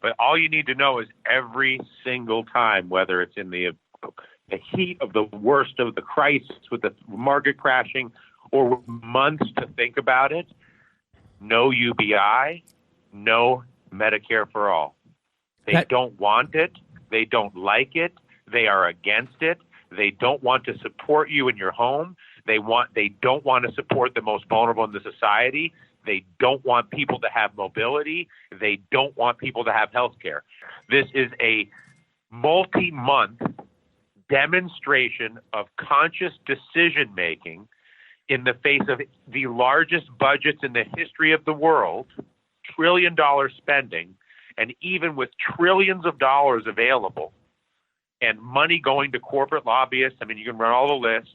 But all you need to know is every single time, whether it's in the heat of the worst of the crisis with the market crashing or with months to think about it, no UBI, no Medicare for all. They don't want it. They don't like it. They are against it. They don't want to support you in your home. They don't want to support the most vulnerable in the society. They don't want people to have mobility. They don't want people to have health care. This is a multi-month demonstration of conscious decision-making in the face of the largest budgets in the history of the world, trillion-dollar spending, and even with trillions of dollars available and money going to corporate lobbyists, I mean, you can run all the lists.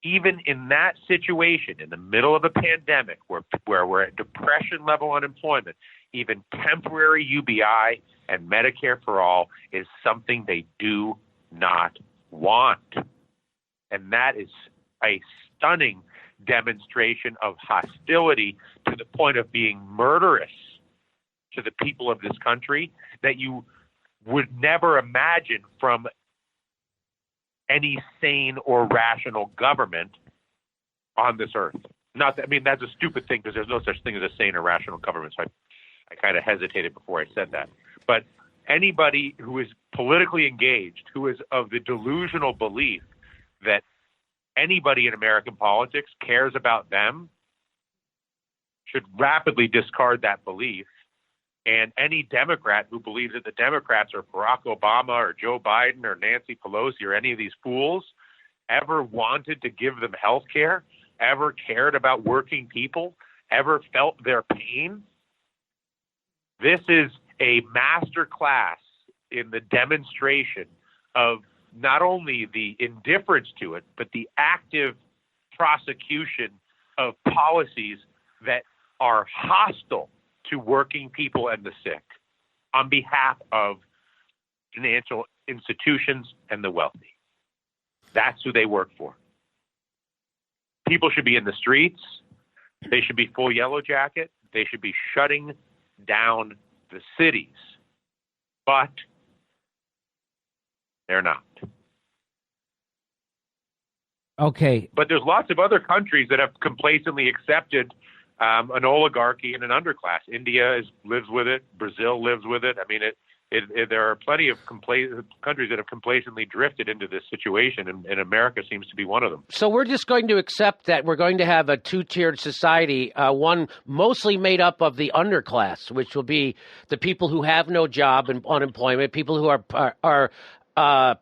Even in that situation, in the middle of a pandemic where we're at depression-level unemployment, even temporary UBI and Medicare for all is something they do not want. And that is a stunning demonstration of hostility to the point of being murderous to the people of this country that you would never imagine from any sane or rational government on this earth. Not that, I mean, that's a stupid thing because there's no such thing as a sane or rational government. So I kind of hesitated before I said that. But anybody who is politically engaged, who is of the delusional belief that anybody in American politics cares about them, should rapidly discard that belief. And any Democrat who believes that the Democrats are Barack Obama or Joe Biden or Nancy Pelosi or any of these fools ever wanted to give them health care, ever cared about working people, ever felt their pain. This is a master class in the demonstration of not only the indifference to it, but the active prosecution of policies that are hostile to working people and the sick on behalf of financial institutions and the wealthy. That's who they work for. People should be in the streets. They should be full yellow jacket. They should be shutting down the cities. But they're not. Okay. But there's lots of other countries that have complacently accepted an oligarchy and an underclass. India lives with it. Brazil lives with it. I mean, there are plenty of countries that have complacently drifted into this situation, and America seems to be one of them. So we're just going to accept that we're going to have a two-tiered society, one mostly made up of the underclass, which will be the people who have no job and unemployment, people who are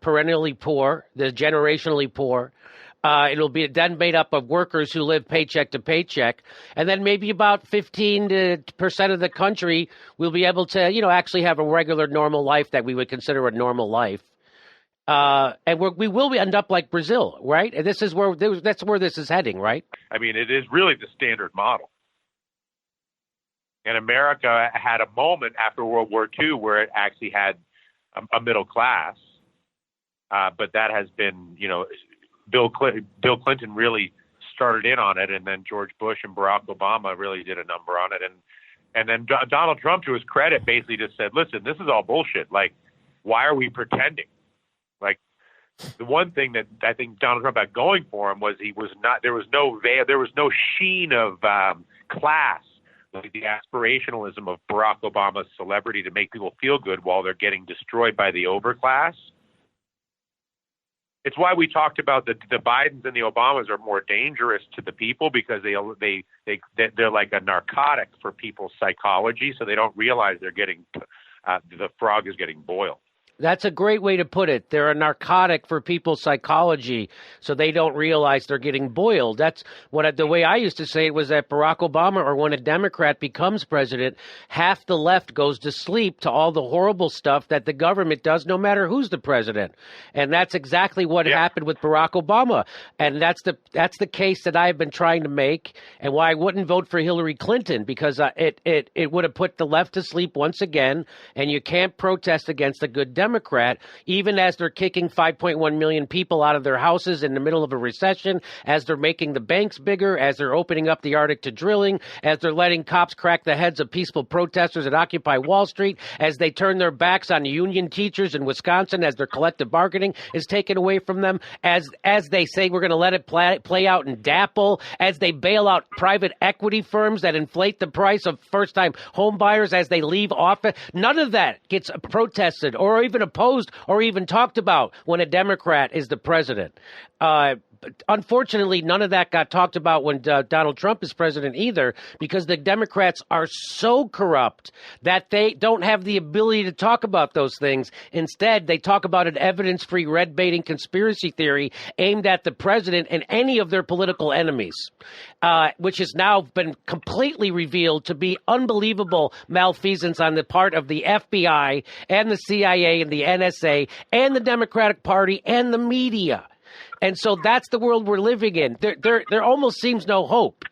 perennially poor, the generationally poor. It'll be then made up of workers who live paycheck to paycheck, and then maybe about 15% of the country will be able to, actually have a regular, normal life that we would consider a normal life. And we will end up like Brazil, right? And that's where this is heading, right? I mean, it is really the standard model. And America had a moment after World War II where it actually had a middle class, but that has been, Bill Clinton really started in on it, and then George Bush and Barack Obama really did a number on it. And then Donald Trump, to his credit, basically just said, listen, this is all bullshit. Like, why are we pretending? Like, the one thing that I think Donald Trump had going for him was there was no sheen of class, like the aspirationalism of Barack Obama's celebrity to make people feel good while they're getting destroyed by the overclass. It's why we talked about the Bidens and the Obamas are more dangerous to the people because they're like a narcotic for people's psychology, so they don't realize they're getting the frog is getting boiled. That's a great way to put it. They're a narcotic for people's psychology, so they don't realize they're getting boiled. That's the way I used to say it was that Barack Obama, or when a Democrat becomes president, half the left goes to sleep to all the horrible stuff that the government does, no matter who's the president. And that's exactly what happened with Barack Obama. And that's the case that I've been trying to make, and why I wouldn't vote for Hillary Clinton, because it would have put the left to sleep once again, and you can't protest against a good Democrat. Democrat, even as they're kicking 5.1 million people out of their houses in the middle of a recession, as they're making the banks bigger, as they're opening up the Arctic to drilling, as they're letting cops crack the heads of peaceful protesters at Occupy Wall Street, as they turn their backs on union teachers in Wisconsin, as their collective bargaining is taken away from them, as they say we're going to let it play out in DAPL, as they bail out private equity firms that inflate the price of first-time home buyers as they leave office. None of that gets protested or even opposed or even talked about when a Democrat is the president. Unfortunately, none of that got talked about when Donald Trump is president either, because the Democrats are so corrupt that they don't have the ability to talk about those things. Instead, they talk about an evidence-free red-baiting conspiracy theory aimed at the president and any of their political enemies, which has now been completely revealed to be unbelievable malfeasance on the part of the FBI and the CIA and the NSA and the Democratic Party and the media. And so that's the world we're living in. There almost seems no hope.